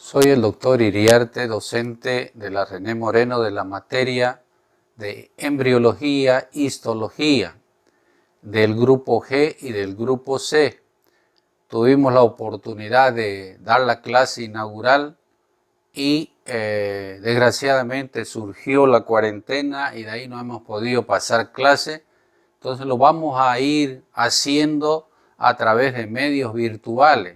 Soy el doctor Iriarte, docente de la René Moreno de la materia de embriología, histología, del grupo G y del grupo C. Tuvimos la oportunidad de dar la clase inaugural y desgraciadamente surgió la cuarentena y de ahí no hemos podido pasar clase. Entonces lo vamos a ir haciendo a través de medios virtuales,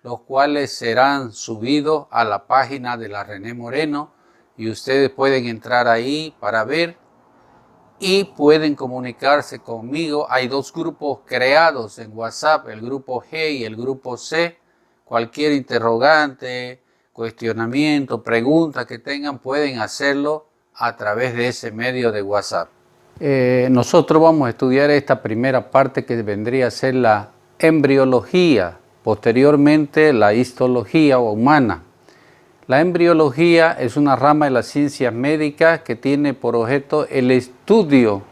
los cuales serán subidos a la página de la René Moreno y ustedes pueden entrar ahí para ver y pueden comunicarse conmigo. Hay dos grupos creados en WhatsApp, el grupo G y el grupo C. Cualquier interrogante, cuestionamiento, pregunta que tengan pueden hacerlo a través de ese medio de WhatsApp. Nosotros vamos a estudiar esta primera parte que vendría a ser la embriología, posteriormente la histología humana. La embriología es una rama de las ciencias médicas que tiene por objeto el estudio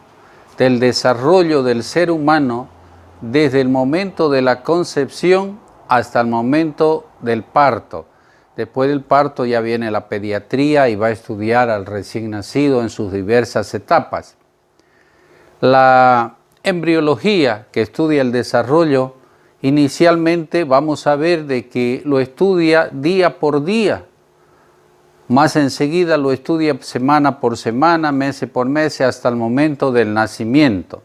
del desarrollo del ser humano desde el momento de la concepción hasta el momento del parto. Después del parto ya viene la pediatría y va a estudiar al recién nacido en sus diversas etapas. La embriología, que estudia el desarrollo, inicialmente vamos a ver de que lo estudia día por día. Más enseguida lo estudia semana por semana, mes por mes, hasta el momento del nacimiento.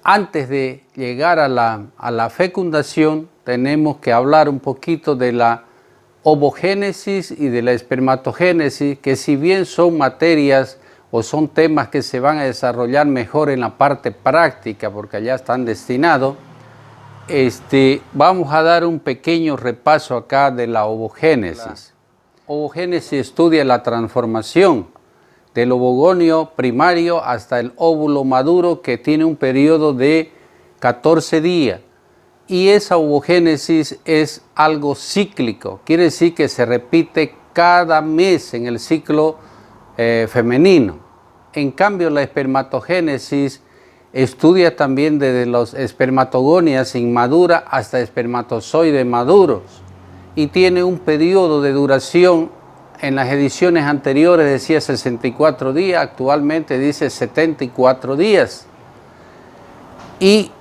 Antes de llegar a la fecundación, tenemos que hablar un poquito de la ovogénesis y de la espermatogénesis, que si bien son materias o son temas que se van a desarrollar mejor en la parte práctica, porque allá están destinados, vamos a dar un pequeño repaso acá de la ovogénesis. La ovogénesis estudia la transformación del ovogonio primario hasta el óvulo maduro, que tiene un periodo de 14 días. Y esa ovogénesis es algo cíclico, quiere decir que se repite cada mes en el ciclo femenino. En cambio, la espermatogénesis estudia también desde los espermatogonias inmaduras hasta espermatozoides maduros y tiene un periodo de duración. En las ediciones anteriores decía 64 días, actualmente dice 74 días. Y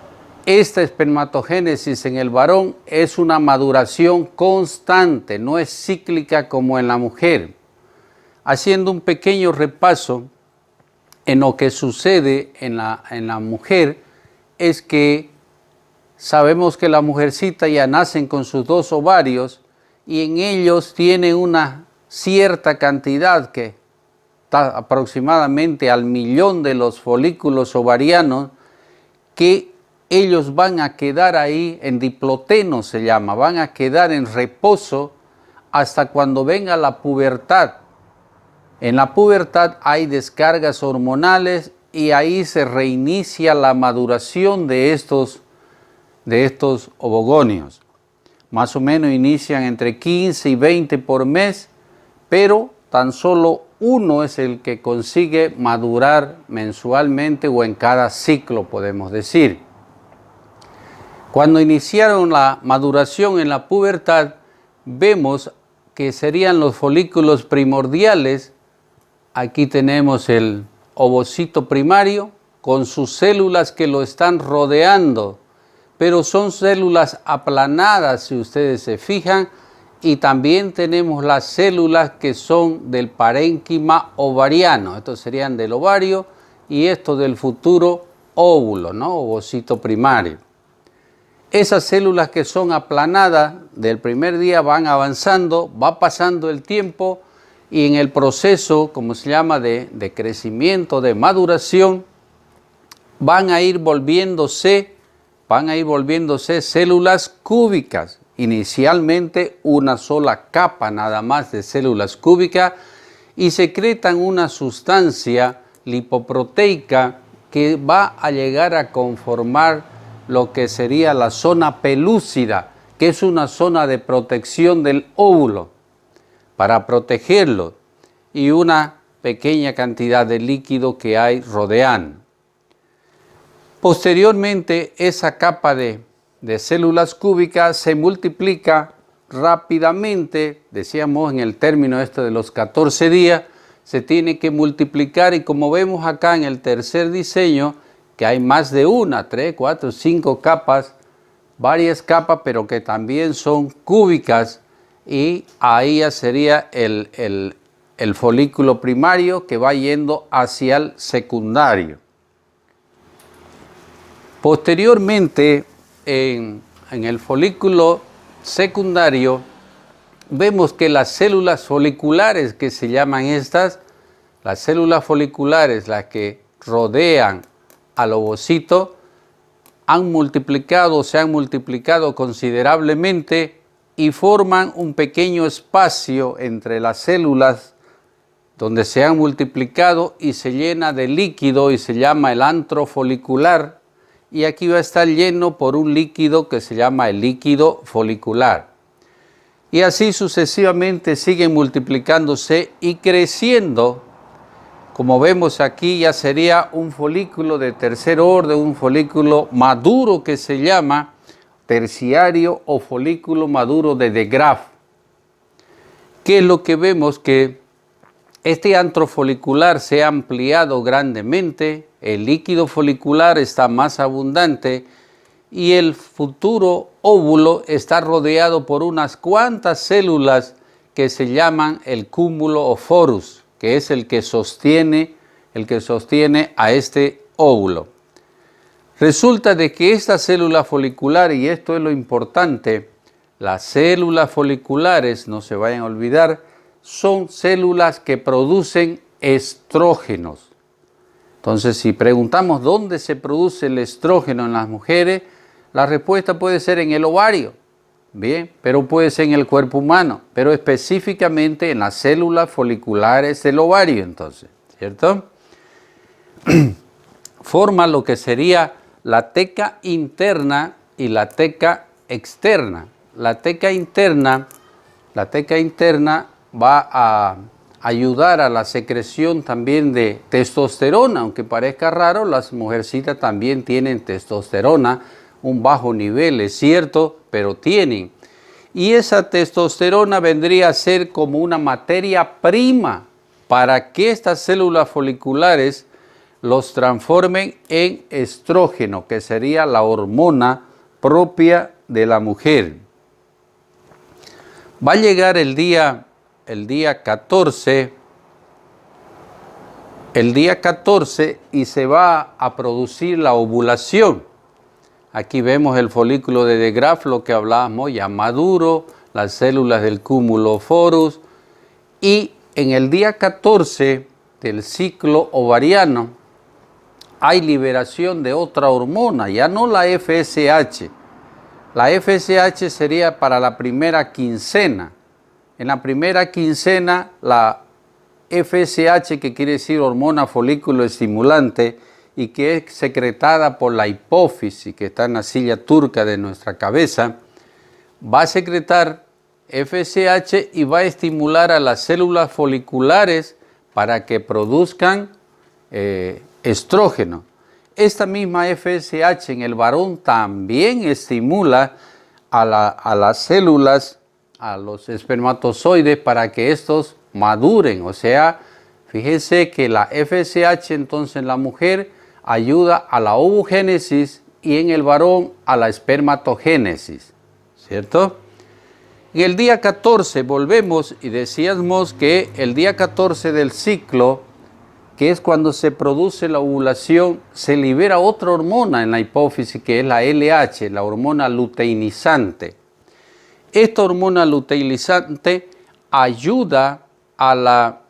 esta espermatogénesis en el varón es una maduración constante, no es cíclica como en la mujer. Haciendo un pequeño repaso en lo que sucede en la mujer, es que sabemos que la mujercita ya nacen con sus dos ovarios y en ellos tiene una cierta cantidad que está aproximadamente al 1.000.000 de los folículos ovarianos, que ellos van a quedar ahí en diploteno, se llama, van a quedar en reposo hasta cuando venga la pubertad. En la pubertad hay descargas hormonales y ahí se reinicia la maduración de estos ovogonios. Más o menos inician entre 15 y 20 por mes, pero tan solo uno es el que consigue madurar mensualmente o en cada ciclo, podemos decir. Cuando iniciaron la maduración en la pubertad, vemos que serían los folículos primordiales. Aquí tenemos el ovocito primario con sus células que lo están rodeando, pero son células aplanadas, si ustedes se fijan, y también tenemos las células que son del parénquima ovariano. Estos serían del ovario y esto del futuro óvulo, ¿no? Ovocito primario. Esas células que son aplanadas del primer día van avanzando, va pasando el tiempo, y en el proceso, como se llama, de crecimiento, de maduración, van a ir volviéndose células cúbicas. Inicialmente una sola capa nada más de células cúbicas y secretan una sustancia lipoproteica que va a llegar a conformar lo que sería la zona pelúcida, que es una zona de protección del óvulo, para protegerlo, y una pequeña cantidad de líquido que hay rodeando. Posteriormente, esa capa de células cúbicas se multiplica rápidamente, decíamos en el término de los 14 días, se tiene que multiplicar, y como vemos acá en el tercer diseño, que hay más de una, 3, 4, 5 capas, varias capas, pero que también son cúbicas, y ahí ya sería el folículo primario que va yendo hacia el secundario. Posteriormente, en el folículo secundario, vemos que las células foliculares, que se llaman estas, las células foliculares, las que rodean al ovocito, se han multiplicado considerablemente y forman un pequeño espacio entre las células donde se han multiplicado y se llena de líquido y se llama el antro folicular, y aquí va a estar lleno por un líquido que se llama el líquido folicular. Y así sucesivamente siguen multiplicándose y creciendo. Como vemos aquí, ya sería un folículo de tercer orden, un folículo maduro que se llama terciario o folículo maduro de De Graaf. ¿Qué es lo que vemos? Que este antro folicular se ha ampliado grandemente, el líquido folicular está más abundante y el futuro óvulo está rodeado por unas cuantas células que se llaman el cúmulo o forus, que es el que sostiene a este óvulo. Resulta de que esta célula folicular, y esto es lo importante, las células foliculares, no se vayan a olvidar, son células que producen estrógenos. Entonces, si preguntamos dónde se produce el estrógeno en las mujeres, la respuesta puede ser en el ovario, bien, pero puede ser en el cuerpo humano, pero específicamente en las células foliculares del ovario, entonces, ¿cierto? Forma lo que sería la teca interna y la teca externa. La teca interna va a ayudar a la secreción también de testosterona, aunque parezca raro, las mujercitas también tienen testosterona, un bajo nivel, es cierto, pero tienen. Y esa testosterona vendría a ser como una materia prima para que estas células foliculares los transformen en estrógeno, que sería la hormona propia de la mujer. Va a llegar el día 14, y se va a producir la ovulación. Aquí vemos el folículo de De Graaf, lo que hablábamos, ya maduro, las células del cúmulo forus, y en el día 14 del ciclo ovariano hay liberación de otra hormona, ya no la FSH. La FSH sería para la primera quincena. En la primera quincena, la FSH, que quiere decir hormona folículo estimulante, y que es secretada por la hipófisis, que está en la silla turca de nuestra cabeza, va a secretar FSH y va a estimular a las células foliculares para que produzcan estrógeno. Esta misma FSH en el varón también estimula a las células, a los espermatozoides, para que estos maduren. O sea, fíjense que la FSH entonces en la mujer ayuda a la ovogénesis y en el varón a la espermatogénesis, ¿cierto? En el día 14 volvemos y decíamos que el día 14 del ciclo, que es cuando se produce la ovulación, se libera otra hormona en la hipófisis, que es la LH, la hormona luteinizante. Esta hormona luteinizante ayuda a la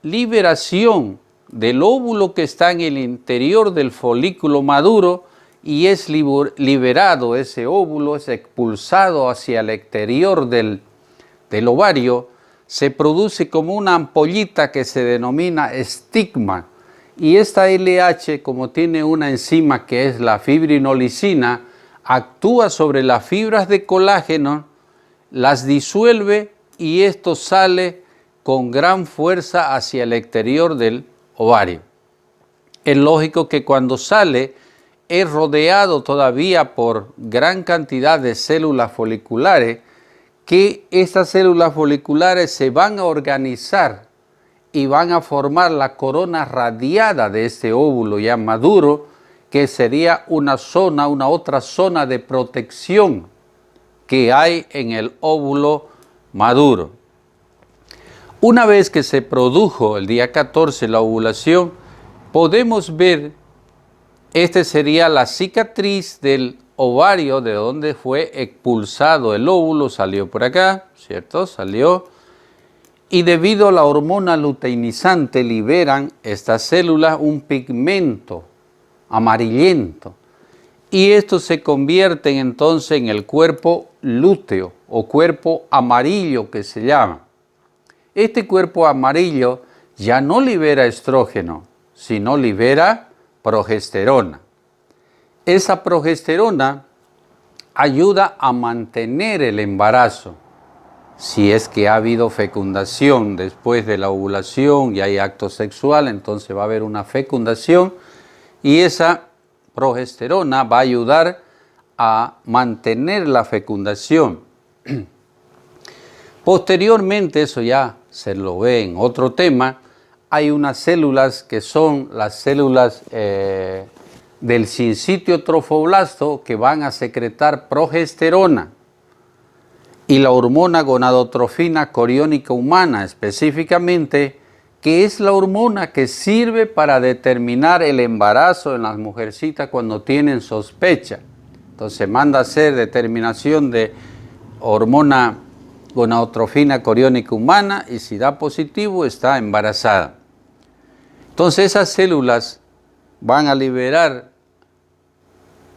liberación del óvulo que está en el interior del folículo maduro, y es liberado ese óvulo, es expulsado hacia el exterior del ovario. Se produce como una ampollita que se denomina estigma, y esta LH, como tiene una enzima que es la fibrinolicina, actúa sobre las fibras de colágeno, las disuelve y esto sale con gran fuerza hacia el exterior del ovario. Es lógico que cuando sale es rodeado todavía por gran cantidad de células foliculares que estas células foliculares se van a organizar y van a formar la corona radiada de este óvulo ya maduro, que sería una otra zona de protección que hay en el óvulo maduro. Una vez que se produjo el día 14 la ovulación, podemos ver, sería la cicatriz del ovario de donde fue expulsado el óvulo, salió por acá, ¿cierto? Salió. Y debido a la hormona luteinizante liberan estas células un pigmento amarillento. Y esto se convierte entonces en el cuerpo lúteo o cuerpo amarillo que se llama. Este cuerpo amarillo ya no libera estrógeno, sino libera progesterona. Esa progesterona ayuda a mantener el embarazo. Si es que ha habido fecundación después de la ovulación y hay acto sexual, entonces va a haber una fecundación y esa progesterona va a ayudar a mantener la fecundación. Posteriormente, eso ya se lo ve en otro tema, hay unas células que son las células del sincitio trofoblasto que van a secretar progesterona y la hormona gonadotrofina coriónica humana específicamente, que es la hormona que sirve para determinar el embarazo en las mujercitas cuando tienen sospecha. Entonces manda a hacer determinación de hormona gonadotrofina coriónica humana y si da positivo está embarazada. Entonces esas células van a liberar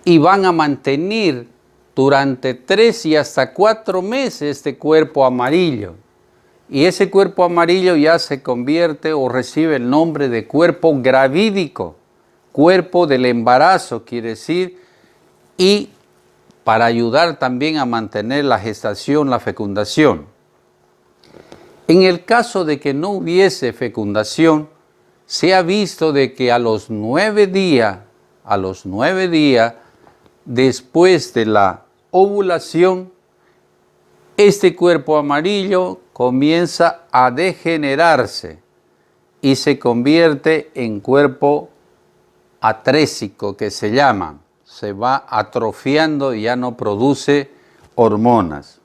y van a mantener durante 3 y hasta 4 meses este cuerpo amarillo. Y ese cuerpo amarillo ya se convierte o recibe el nombre de cuerpo gravídico, cuerpo del embarazo quiere decir, y para ayudar también a mantener la gestación, la fecundación. En el caso de que no hubiese fecundación, se ha visto de que a los 9 días después de la ovulación, este cuerpo amarillo comienza a degenerarse y se convierte en cuerpo atrésico, que se llama. Se va atrofiando y ya no produce hormonas.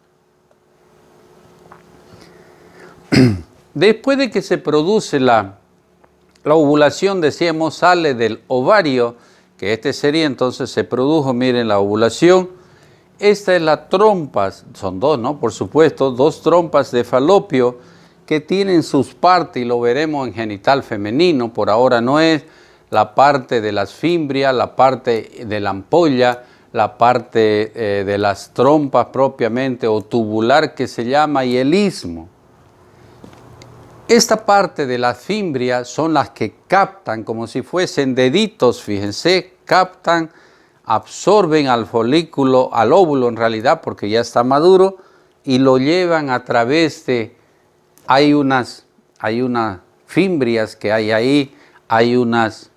Después de que se produce la ovulación, decíamos, sale del ovario, que sería entonces, se produjo, miren, la ovulación. Esta es la trompa, son dos, ¿no? Por supuesto, 2 trompas de falopio que tienen sus partes, y lo veremos en genital femenino, por ahora no es, la parte de las fimbrias, la parte de la ampolla, la parte de las trompas propiamente, o tubular que se llama, y el istmo. Esta parte de las fimbrias son las que captan, como si fuesen deditos, fíjense, captan, absorben al folículo, al óvulo en realidad, porque ya está maduro, y lo llevan a través de, hay unas fimbrias que hay ahí, hay unas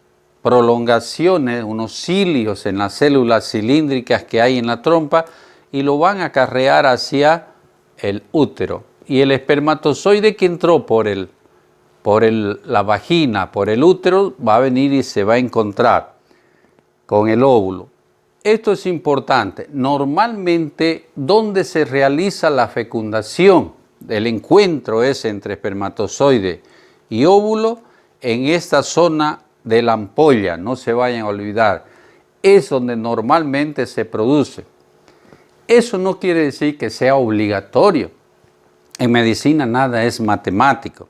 prolongaciones, unos cilios en las células cilíndricas que hay en la trompa, y lo van a acarrear hacia el útero. Y el espermatozoide que entró por la vagina, por el útero, va a venir y se va a encontrar con el óvulo. Esto es importante. Normalmente, donde se realiza la fecundación, el encuentro es entre espermatozoide y óvulo, en esta zona de la ampolla, no se vayan a olvidar, es donde normalmente se produce. Eso no quiere decir que sea obligatorio. En medicina nada es matemático.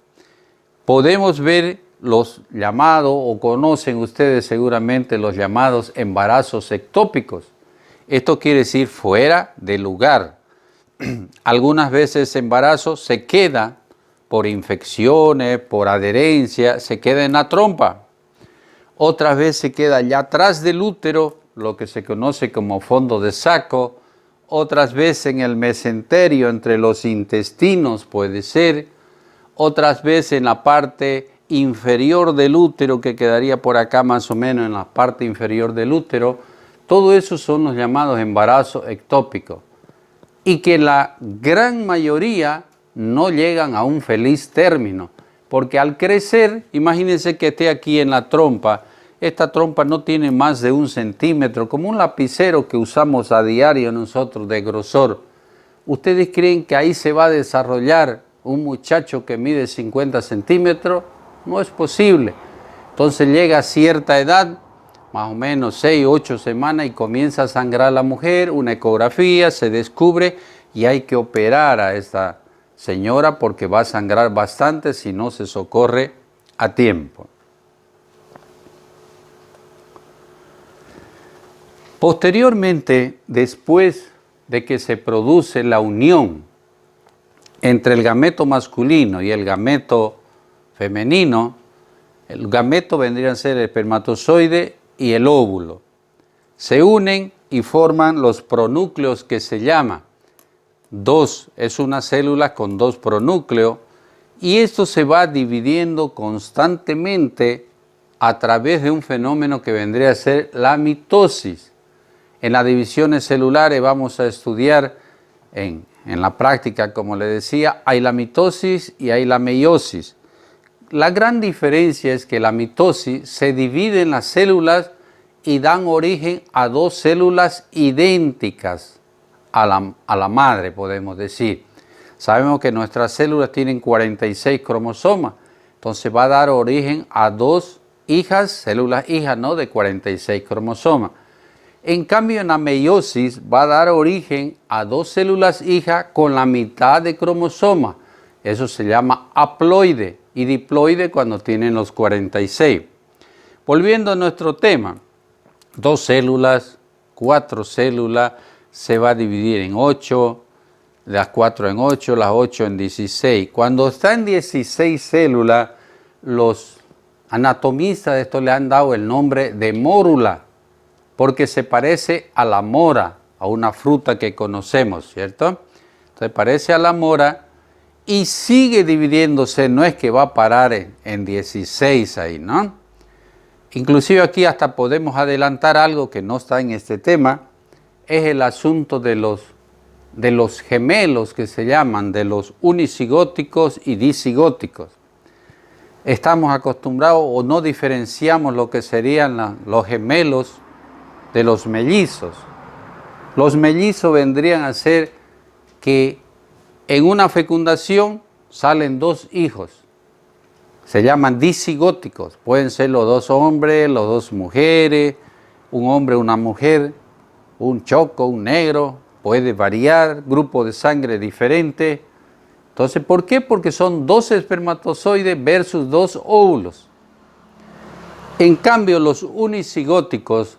Podemos ver los llamados, o conocen ustedes seguramente los llamados embarazos ectópicos. Esto quiere decir fuera de lugar. Algunas veces ese embarazo se queda por infecciones, por adherencia, se queda en la trompa. Otras veces se queda allá atrás del útero, lo que se conoce como fondo de saco. Otras veces en el mesenterio, entre los intestinos puede ser. Otras veces en la parte inferior del útero, que quedaría por acá más o menos en la parte inferior del útero. Todo eso son los llamados embarazos ectópicos. y que la gran mayoría no llegan a un feliz término, porque al crecer, imagínense que esté aquí en la trompa, esta trompa no tiene más de 1 centímetro, como un lapicero que usamos a diario nosotros de grosor. ¿Ustedes creen que ahí se va a desarrollar un muchacho que mide 50 centímetros? No es posible. Entonces llega a cierta edad, más o menos 6, 8 semanas, y comienza a sangrar la mujer, una ecografía, se descubre y hay que operar a esta señora porque va a sangrar bastante si no se socorre a tiempo. Posteriormente, después de que se produce la unión entre el gameto masculino y el gameto femenino, el gameto vendría a ser el espermatozoide y el óvulo. Se unen y forman los pronúcleos que se llama. Es una célula con 2 pronúcleos y esto se va dividiendo constantemente a través de un fenómeno que vendría a ser la mitosis. En las divisiones celulares vamos a estudiar en la práctica, como le decía, hay la mitosis y hay la meiosis. La gran diferencia es que la mitosis se divide en las células y dan origen a 2 células idénticas a la madre, podemos decir. Sabemos que nuestras células tienen 46 cromosomas, entonces va a dar origen a 2 hijas, células hijas, ¿no?, de 46 cromosomas. En cambio, en la meiosis va a dar origen a 2 células hijas con la mitad de cromosomas. Eso se llama haploide y diploide cuando tienen los 46. Volviendo a nuestro tema, 2 células, 4 células, se va a dividir en 8, las 4 en 8, las 8 en 16. Cuando está en 16 células, los anatomistas de esto le han dado el nombre de mórula, porque se parece a la mora, a una fruta que conocemos, ¿cierto? Entonces parece a la mora y sigue dividiéndose, no es que va a parar en 16 ahí, ¿no? Inclusive aquí hasta podemos adelantar algo que no está en este tema, es el asunto de los gemelos que se llaman, de los unicigóticos y disigóticos. Estamos acostumbrados o no diferenciamos lo que serían los gemelos de los mellizos. Los mellizos vendrían a ser que en una fecundación salen 2 hijos. Se llaman disigóticos. Pueden ser los 2 hombres, los 2 mujeres, un hombre, una mujer, un choco, un negro. Puede variar, grupo de sangre diferente. Entonces, ¿por qué? Porque son 2 espermatozoides versus 2 óvulos. En cambio, los unicigóticos,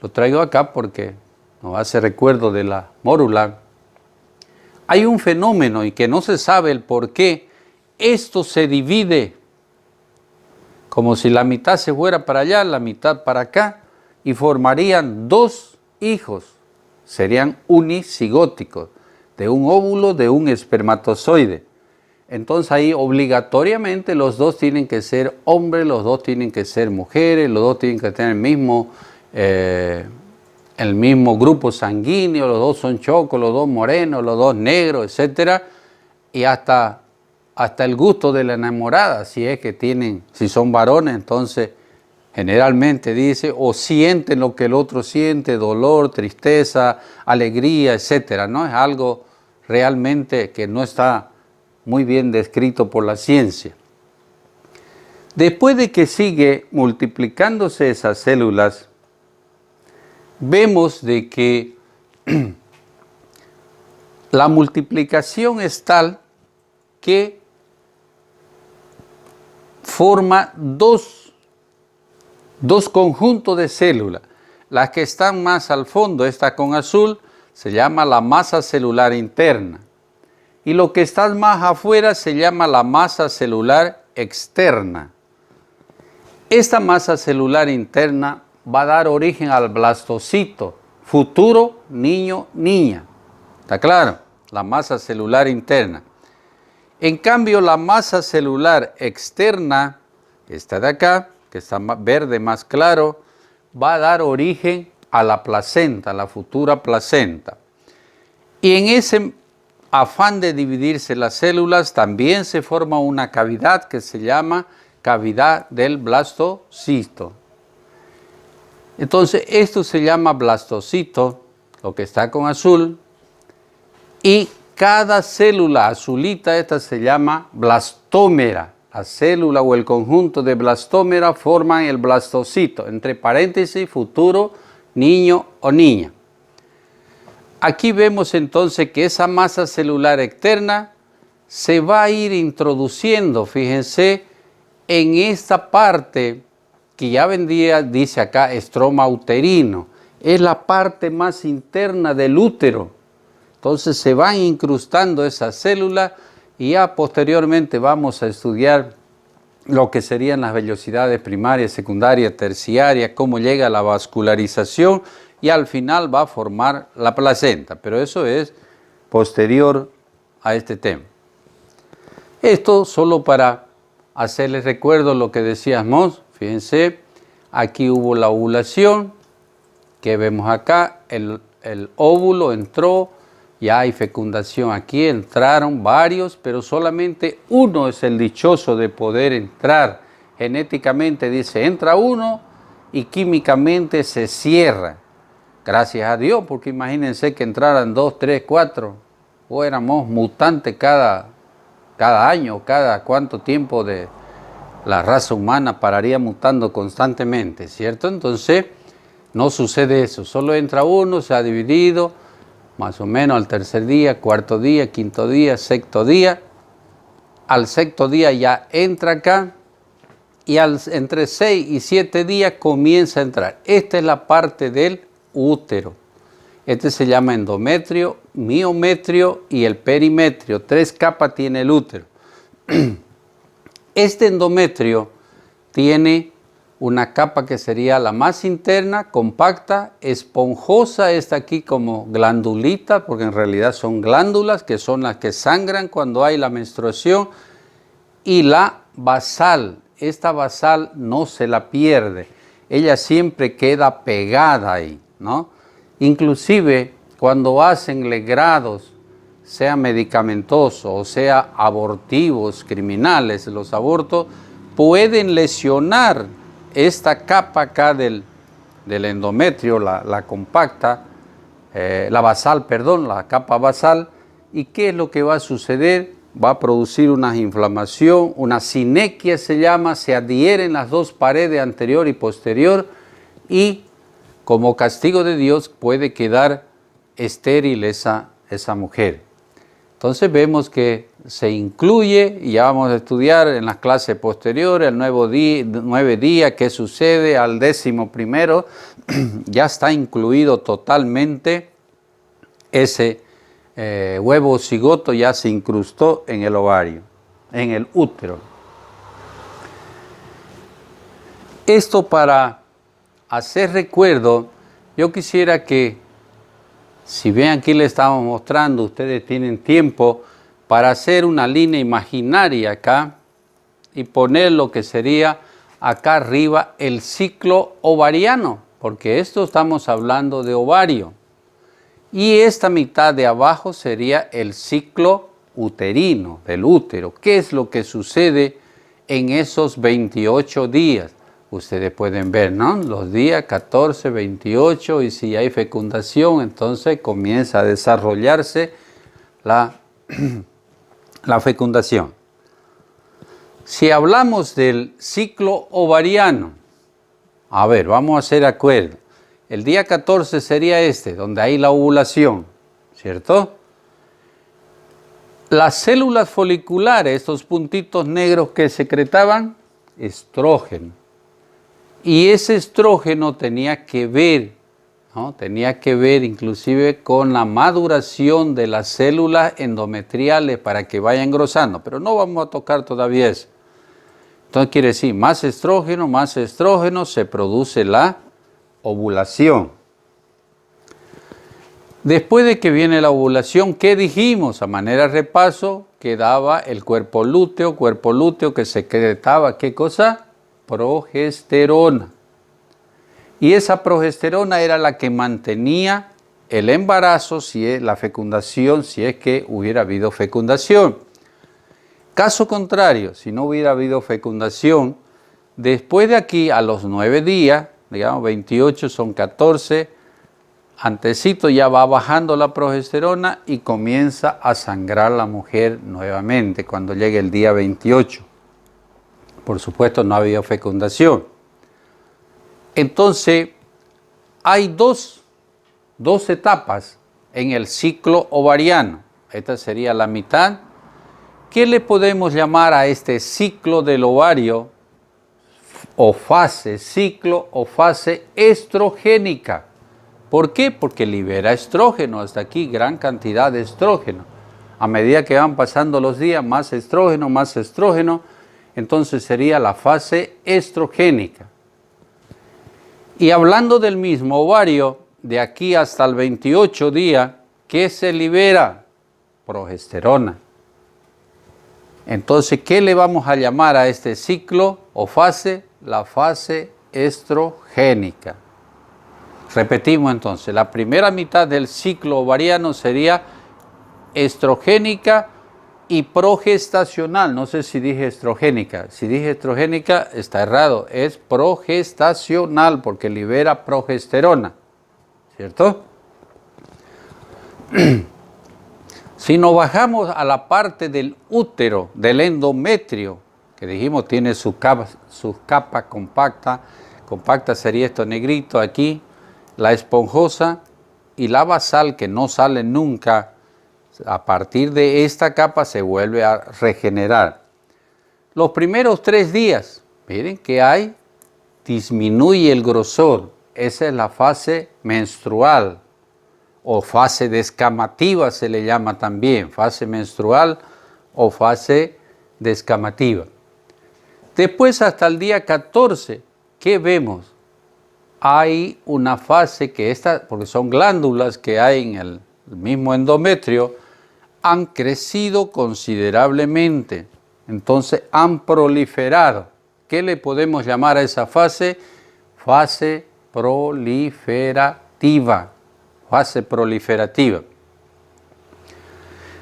lo traigo acá porque nos hace recuerdo de la mórula. Hay un fenómeno y que no se sabe el por qué. Esto se divide como si la mitad se fuera para allá, la mitad para acá, y formarían 2 hijos. Serían unicigóticos, de un óvulo, de un espermatozoide. Entonces ahí obligatoriamente los 2 tienen que ser hombres, los 2 tienen que ser mujeres, los 2 tienen que tener el mismo grupo sanguíneo, los 2 son chocos, los 2 morenos, los 2 negros, etc. Y hasta el gusto de la enamorada, si es que tienen, si son varones, entonces generalmente dice, o sienten lo que el otro siente, dolor, tristeza, alegría, etc. ¿No? Es algo realmente que no está muy bien descrito por la ciencia. Después de que sigue multiplicándose esas células, vemos de que la multiplicación es tal que forma dos conjuntos de células. Las que están más al fondo, esta con azul, se llama la masa celular interna. Y lo que está más afuera se llama la masa celular externa. Esta masa celular interna va a dar origen al blastocito, futuro niño-niña. ¿Está claro? La masa celular interna. En cambio, la masa celular externa, esta de acá, que está más verde, más claro, va a dar origen a la placenta, la futura placenta. Y en ese afán de dividirse las células también se forma una cavidad que se llama cavidad del blastocisto. Entonces esto se llama blastocito, lo que está con azul, y cada célula azulita, esta se llama blastómera. La célula o el conjunto de blastómera forman el blastocito, entre paréntesis, futuro niño o niña. Aquí vemos entonces que esa masa celular externa se va a ir introduciendo, fíjense, en esta parte que ya vendría, dice acá, estroma uterino. Es la parte más interna del útero. Entonces se van incrustando esas células y ya posteriormente vamos a estudiar lo que serían las vellosidades primarias, secundarias, terciarias, cómo llega la vascularización y al final va a formar la placenta. Pero eso es posterior a este tema. Esto solo para hacerles recuerdo lo que decíamos. Fíjense, aquí hubo la ovulación, que vemos acá, el óvulo entró, ya hay fecundación aquí, entraron varios, pero solamente uno es el dichoso de poder entrar. Genéticamente dice, entra uno y químicamente se cierra. Gracias a Dios, porque imagínense que entraran 2, 3, 4, o éramos mutantes cada año, cada cuánto tiempo de la raza humana pararía mutando constantemente, ¿cierto? Entonces, no sucede eso, solo entra uno, se ha dividido, más o menos al tercer día, cuarto día, quinto día, sexto día. Al sexto día ya entra acá y entre 6 y 7 días comienza a entrar. Esta es la parte del útero. Este se llama endometrio, miometrio y el perimetrio. 3 capas tiene el útero. Este endometrio tiene una capa que sería la más interna, compacta, esponjosa, está aquí como glandulita, porque en realidad son glándulas que son las que sangran cuando hay la menstruación, y la basal. Esta basal no se la pierde, ella siempre queda pegada ahí, ¿no? Inclusive cuando hacen legrados, sea medicamentosos o sea abortivos, criminales, los abortos pueden lesionar esta capa acá del endometrio, la compacta, la basal, perdón, la capa basal. ¿Y qué es lo que va a suceder? Va a producir una inflamación, una sinequia se llama, se adhieren las dos paredes anterior y posterior y como castigo de Dios puede quedar estéril esa mujer. Entonces vemos que se incluye, y ya vamos a estudiar en las clases posteriores, el 9 días, qué sucede, al 11º, ya está incluido totalmente ese huevo cigoto, ya se incrustó en el ovario, en el útero. Esto para hacer recuerdo, yo quisiera que, si ven aquí le estamos mostrando, ustedes tienen tiempo para hacer una línea imaginaria acá y poner lo que sería acá arriba el ciclo ovariano, porque esto estamos hablando de ovario. Y esta mitad de abajo sería el ciclo uterino, del útero. ¿Qué es lo que sucede en esos 28 días? Ustedes pueden ver, ¿no? Los días 14, 28 y si hay fecundación, entonces comienza a desarrollarse la fecundación. Si hablamos del ciclo ovariano, a ver, vamos a hacer acuerdo. El día 14 sería donde hay la ovulación, ¿cierto? Las células foliculares, estos puntitos negros que secretaban, estrógeno. Y ese estrógeno tenía que ver, ¿no? Tenía que ver inclusive con la maduración de las células endometriales para que vayan engrosando, pero no vamos a tocar todavía eso. Entonces quiere decir, más estrógeno, se produce la ovulación. Después de que viene la ovulación, ¿qué dijimos? A manera de repaso, quedaba el cuerpo lúteo que secretaba, ¿qué cosa? Progesterona. Y esa progesterona era la que mantenía el embarazo, si es la fecundación, si es que hubiera habido fecundación. Caso contrario, si no hubiera habido fecundación, después de aquí a los 9 días, digamos 28 son 14, antesito ya va bajando la progesterona y comienza a sangrar la mujer nuevamente cuando llegue el día 28. Por supuesto no ha habido fecundación. Entonces, hay dos etapas en el ciclo ovariano. Esta sería la mitad. ¿Qué le podemos llamar a este ciclo del ovario o fase, ciclo o fase estrogénica? ¿Por qué? Porque libera estrógeno, hasta aquí gran cantidad de estrógeno. A medida que van pasando los días, más estrógeno, entonces sería la fase estrogénica. Y hablando del mismo ovario, de aquí hasta el 28 día, ¿qué se libera? Progesterona. Entonces, ¿qué le vamos a llamar a este ciclo o fase? La fase estrogénica. Repetimos entonces, la primera mitad del ciclo ovariano sería estrogénica y progestacional. No sé si dije estrogénica. Si dije estrogénica está errado, es progestacional porque libera progesterona, ¿cierto? Si nos bajamos a la parte del útero, del endometrio, que dijimos tiene su capa compacta, compacta sería esto negrito aquí, la esponjosa y la basal que no sale nunca, a partir de esta capa se vuelve a regenerar. Los primeros 3 días, miren que hay, disminuye el grosor, esa es la fase menstrual o fase descamativa se le llama también, fase menstrual o fase descamativa. Después hasta el día 14, ¿qué vemos? Hay una fase que porque son glándulas que hay en el mismo endometrio, han crecido considerablemente, entonces han proliferado. ¿Qué le podemos llamar a esa fase? Fase proliferativa. Fase proliferativa.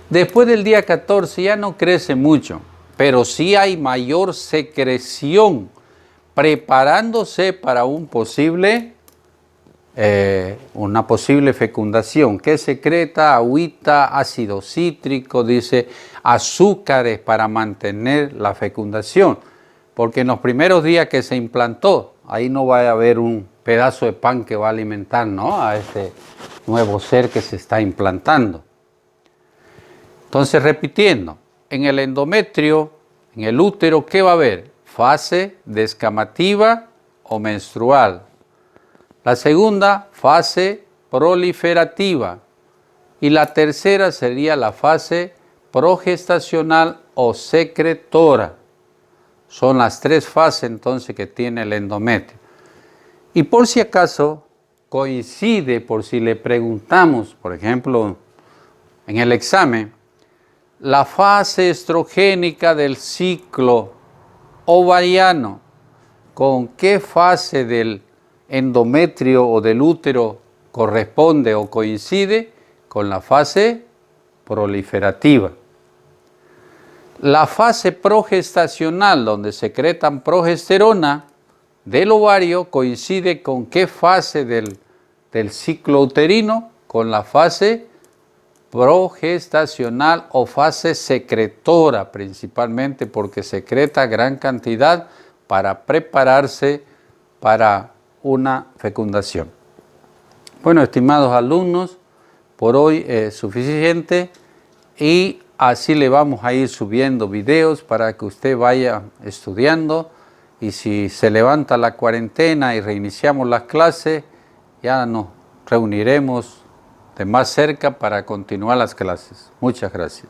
Después del día 14 ya no crece mucho, pero sí hay mayor secreción, preparándose para una posible fecundación. ¿Qué secreta? Agüita, ácido cítrico, dice, azúcares para mantener la fecundación. Porque en los primeros días que se implantó, ahí no va a haber un pedazo de pan que va a alimentar, ¿no?, a este nuevo ser que se está implantando. Entonces, repitiendo, en el endometrio, en el útero, ¿qué va a haber? Fase descamativa o menstrual. La segunda, fase proliferativa. Y la tercera sería la fase progestacional o secretora. Son las 3 fases entonces que tiene el endometrio. Y por si acaso coincide, por si le preguntamos, por ejemplo, en el examen, la fase estrogénica del ciclo ovariano, ¿con qué fase del endometrio o del útero corresponde o coincide? Con la fase proliferativa. La fase progestacional, donde secretan progesterona del ovario, coincide con qué fase del ciclo uterino, con la fase progestacional o fase secretora, principalmente porque secreta gran cantidad para prepararse para una fecundación. Bueno, estimados alumnos, por hoy es suficiente y así le vamos a ir subiendo videos para que usted vaya estudiando, y si se levanta la cuarentena y reiniciamos las clases, ya nos reuniremos de más cerca para continuar las clases. Muchas gracias.